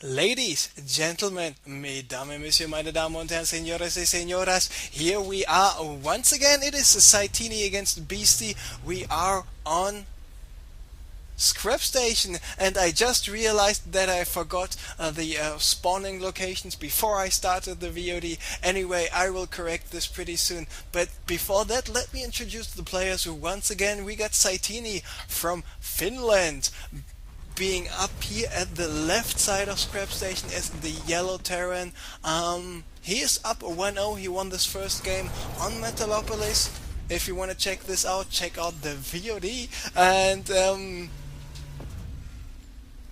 Ladies, gentlemen, mesdames et messieurs, meine Damen und Herren, señores y señoras, here we are once again. It is Satiini against Beasty. We are on Scrap Station, and I just realized that I forgot the spawning locations before I started the VOD. Anyway, I will correct this pretty soon. But before that, let me introduce the players. Who once again, we got Satiini from Finland, being up here at the left side of Scrap Station as the yellow Terran. He is up 1-0. He won this first game on Metalopolis. If you want to check this out, check out the VOD. And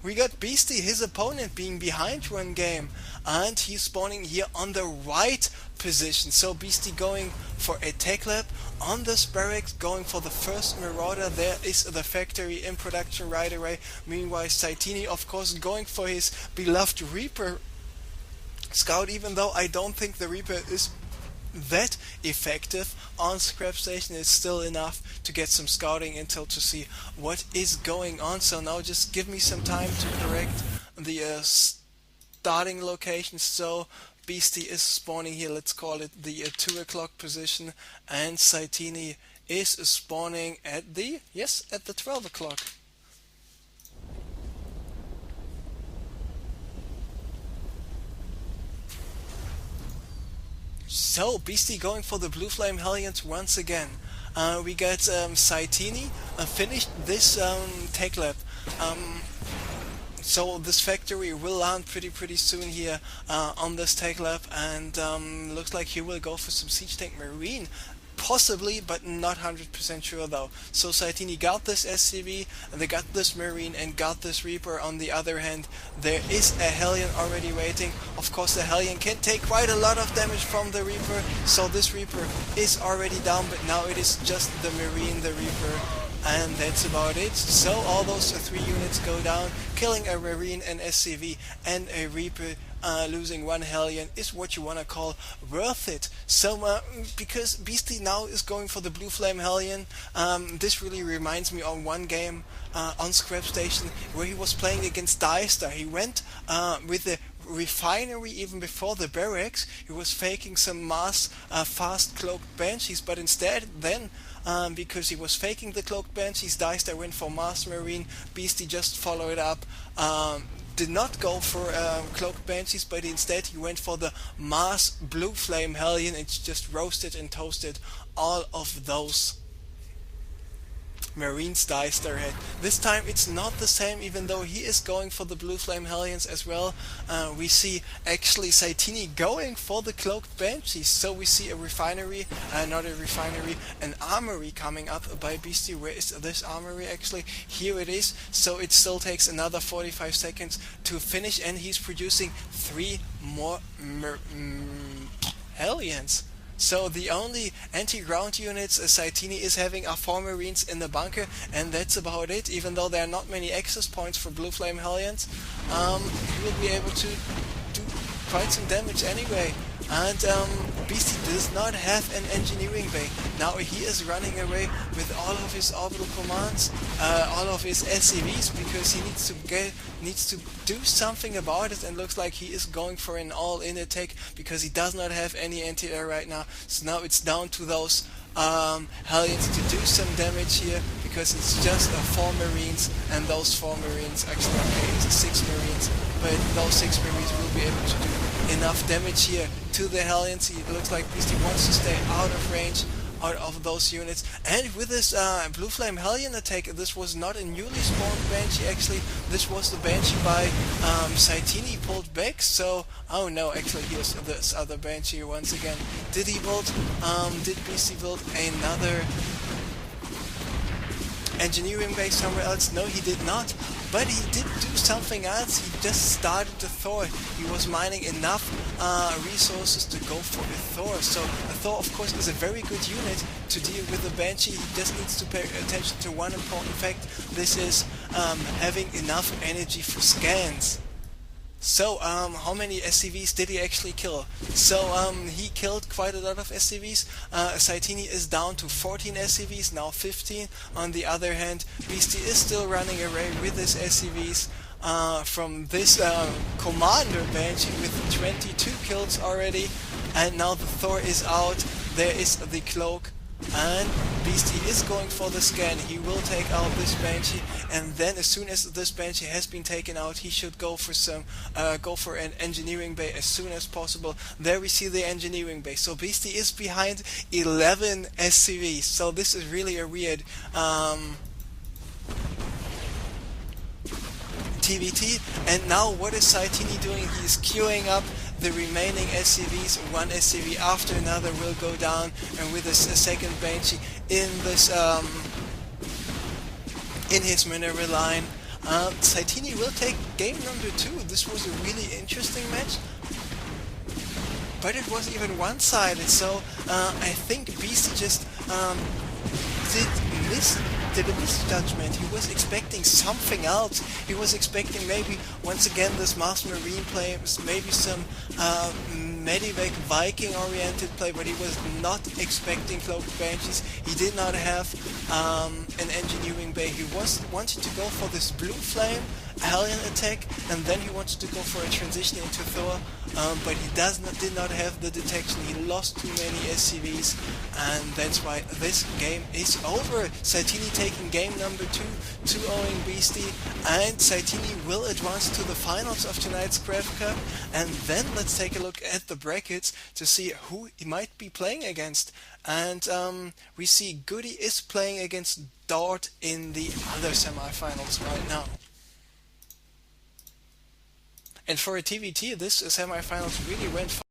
we got Beasty, his opponent, being behind one game, and he's spawning here on the right position. So Beasty going for a tech lab on this barracks, going for the first Marauder. There is the factory in production right away. Meanwhile, Satiini, of course, going for his beloved Reaper scout, even though I don't think the Reaper is that effective on Scrap Station. It's still enough to get some scouting intel to see what is going on. So now just give me some time to correct the starting location. So Beasty is spawning here, let's call it the 2 o'clock position, and Satiini is spawning at the, yes, at the 12 o'clock. So, Beasty going for the Blue Flame Hellions once again. We got Satiini finished this tech lab. So this factory will land pretty soon here on this tech lab, and looks like he will go for some Siege Tank Marine. Possibly, but not 100% sure though. So Satiini got this SCV, and they got this Marine, and got this Reaper. On the other hand, there is a Hellion already waiting. Of course, the Hellion can take quite a lot of damage from the Reaper, so this Reaper is already down, but now it is just the Marine, the Reaper, and that's about it. So all those 3 units go down, killing a Marine, an SCV, and a Reaper. Losing one Hellion is what you want to call worth it. So because Beasty now is going for the Blue Flame Hellion, this really reminds me of one game on Scrap Station where he was playing against Beastyqt. He went with the refinery even before the barracks. He was faking some mass fast cloaked banshees, but instead then because he was faking the cloaked banshees, Beastyqt went for mass marine. Beasty just followed up, did not go for cloaked banshees, but instead he went for the mass Blue Flame Hellion and just roasted and toasted all of those Marines Beastyqt had. This time it's not the same, even though he is going for the Blue Flame Hellions as well. We see actually Satiini going for the Cloaked Banshees. So we see a refinery, not a refinery, an armory coming up by Beasty. Where is this armory actually? Here it is. So it still takes another 45 seconds to finish, and he's producing 3 more Hellions. So the only anti-ground units Satiini is having are 4 Marines in the bunker, and that's about it. Even though there are not many access points for Blue Flame Hellions, he will be able to do quite some damage anyway. And Beasty does not have an engineering bay. Now he is running away with all of his orbital commands, all of his SCVs, because he needs to do something about it, and looks like he is going for an all-in attack because he does not have any anti-air right now. So now it's down to those Hellions to do some damage here, because it's just 4 Marines, and those 4 Marines, actually okay, it's 6 Marines, but those 6 Marines will be able to do enough damage here to the Hellions. It looks like Beasty wants to stay out of range out of those units, and with this Blue Flame Hellion attack, this was not a newly spawned Banshee. Actually, this was the Banshee by Satiini pulled back. So, oh no, actually here's this other Banshee once again. Did he build, did Beasty build another engineering base somewhere else? No, he did not. But he did do something else. He just started the Thor. He was mining enough resources to go for the Thor. So the Thor, of course, is a very good unit to deal with the Banshee. He just needs to pay attention to one important fact. This is having enough energy for scans. So, how many SCVs did he actually kill? So, he killed quite a lot of SCVs. Satiini is down to 14 SCVs, now 15. On the other hand, Beasty is still running away with his SCVs. from this Commander Banshee with 22 kills already. And now the Thor is out. There is the Cloak. And Beasty is going for the scan. He will take out this Banshee, and then as soon as this Banshee has been taken out, he should go for an engineering bay as soon as possible. There we see the engineering bay. So Beasty is behind 11 SCVs. So this is really a weird TVT. And now what is Satiini doing? He's queuing up the remaining SCVs. One SCV after another will go down, and with a second Banshee in this in his mineral line, Satiini will take game number 2. This was a really interesting match, but it was even one-sided. So I think Beasty just did a misjudgment. He was expecting something else. He was expecting maybe once again this Mars Marine play, maybe some Medivac Viking oriented play, but he was not expecting Cloaked Banshees. He did not have an engineering bay. He wanted to go for this Blue Flame Alien attack, and then he wanted to go for a transition into Thor, but he did not have the detection. He lost too many SCVs, and that's why this game is over. Satiini taking game number 2, 2-0ing Beasty, and Satiini will advance to the finals of tonight's CraftCup. And then let's take a look at the brackets to see who he might be playing against. And we see Goody is playing against Dart in the other semifinals right now. And for a TVT, this semifinals really went